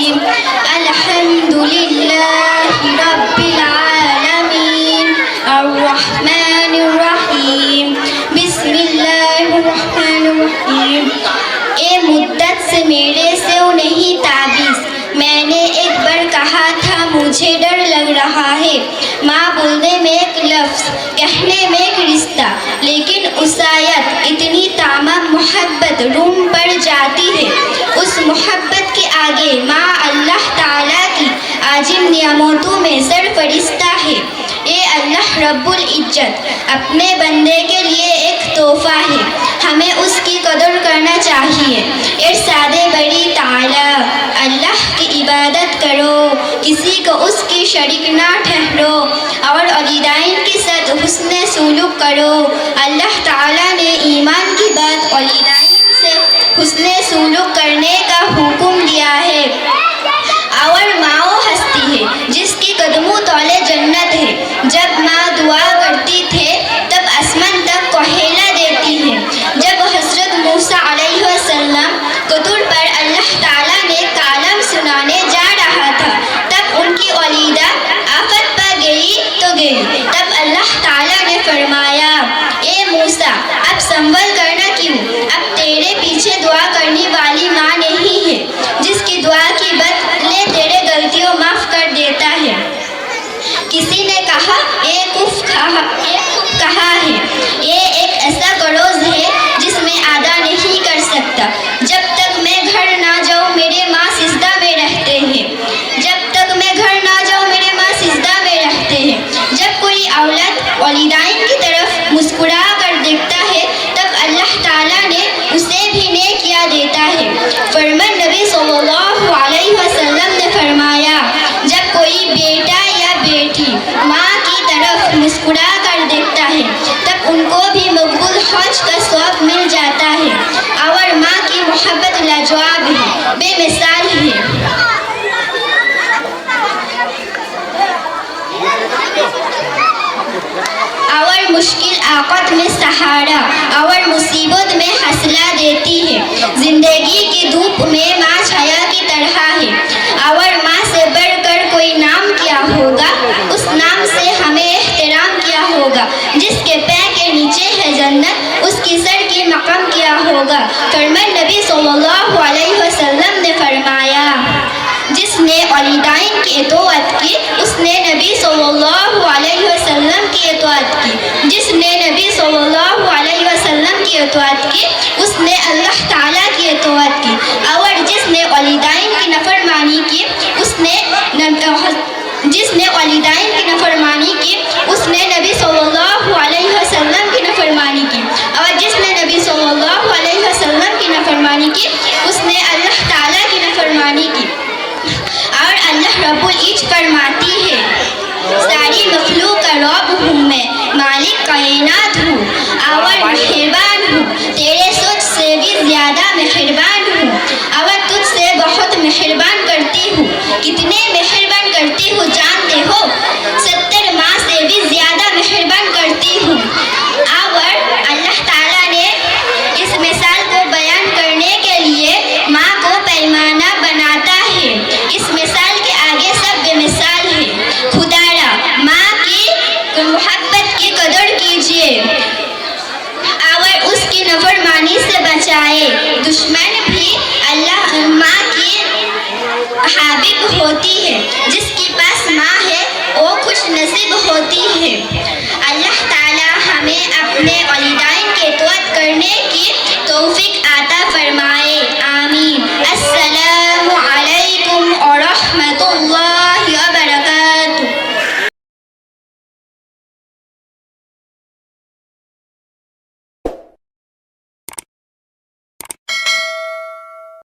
الرجيم الحمد لله رب العالمين الرحمن الرحيم بسم الله الرحمن الرحيم. اے مدت سے میرے سے نہیں تعویذ، میں نے ایک بار کہا تھا مجھے ڈر لگ رہا ہے. ماں بولنے میں ایک لفظ، کہنے میں ایک رشتہ، لیکن اس آیت اتنی تمام محبت روم پڑ جاتی ہے. اس محبت کے آگے ماں اللہ تعالیٰ کی عظیم نعمتوں میں سرفرشتہ ہے. اے اللہ رب العزت اپنے بندے کے لیے ایک تحفہ ہے، ہمیں اس کی قدر کرنا چاہیے. ارشاد باری تعالیٰ، اللہ کی عبادت کرو، کسی کو اس کی شریک نہ ٹھہرو، اور والدین کے ساتھ حسن سلوک کرو. اللہ تعالیٰ نے ایمان کی بات والدین سے حسن سلوک کرنے کا حکم دیا ہے. اور ماں وہ ہستی ہے جس کی قدموں تلے جنت ہے. جب ماں دعا کرتی تھے تب آسمان تک کوہیلا دیتی ہے. جب حضرت موسیٰ علیہ السلام کو طور پر اللہ تعالیٰ نے کلام سنانے جا رہا تھا، تب ان کی والدہ آفت پا گئی تو گئی. تب اللہ تعالیٰ نے فرمایا، اے موسیٰ اب سنبھل کرنا کیوں؟ اب تیرے پیچھے دعا کرنے والی ماں نہیں ہے جس کی دعا کی بدلے تیرے غلطیوں معاف کر دیتا ہے. کسی نے کہا ایک کہا ہے، یہ ایک ایسا قرض ہے جس میں ادا نہیں کر سکتا. جب تک میں گھر نہ جاؤں میرے ماں سجدہ میں رہتے ہیں. جب تک میں گھر نہ جاؤں میرے ماں سجدہ میں رہتے ہیں. جب کوئی اولاد والدین کی طرف مسکرا کر دیکھتا ہے تب اللہ تعالیٰ نے اسے بھی نیکیاں دیتا ہے. فرمان نبی صلی اللہ علیہ وسلم نے فرمایا، جب کوئی بیٹا یا بیٹی ماں کی طرف مسکرا کر دیکھتا ہے تب ان کو بھی مقبول حج کا ثواب مل جاتا ہے. اور ماں کی محبت لاجواب ہے، بے مثال ہے. اور مشکل اوقات میں سہارا اور مصیبت میں حوصلہ دیتی ہے. زندگی کی دھوپ میں ماں چھایا کی طرح ہے. اور ماں سے بڑھ کر کوئی نام کیا ہوگا؟ اس نام سے ہمیں احترام کیا ہوگا. جس کے پیر کے نیچے ہے جنت، اس کی سر کی مقام کیا ہوگا. فرمان نبی صلی اللہ علیہ وسلم نے فرمایا، جس نے والدین کی اطاعت کی اس نے نبی صلی اللہ علیہ وسلم کی اطاعت کی. جس نے نبی صلی اللہ علیہ وسلم کی اطاعت کی اس نے اللہ تعالیٰ کی اطاعت کی. اور جس نے والدین کی نافرمانی کی اس نے نافرمانی کی اس نے نبی صلی اللہ علیہ وسلم کی نافرمانی کی. اور جس نے نبی صلی اللہ علیہ وسلم کی نافرمانی کی اس نے اللہ تعالیٰ کی نافرمانی کی. اور اللہ رب العزت فرماتی ہے، ساری مخلوق کا رب ہوں میں، مالک کائنات ہوں اور مہربان ہوں. تیرے سوچ سے بھی زیادہ مہربان ہوں اور تجھ سے بہت مہربان کرتی ہوں. کتنے مہربان کرتی ہوں جانتے ہو؟ 70 ماہ سے بھی زیادہ مہربان کرتی ہوں. اور اللہ تعالیٰ نے اس مثال کو بیان کرنے کے لیے ماں کو پیمانہ بناتا ہے. اس مثال کے آگے سب بے مثال ہے. خدا را ماں کی محبت کی قدر کیجیے اور اس کی نافرمانی سے بچائے. دشمن بھی اللہ ماں کی حابب ہوتی ہے. جس کے پاس ماں ہے وہ خوش نصیب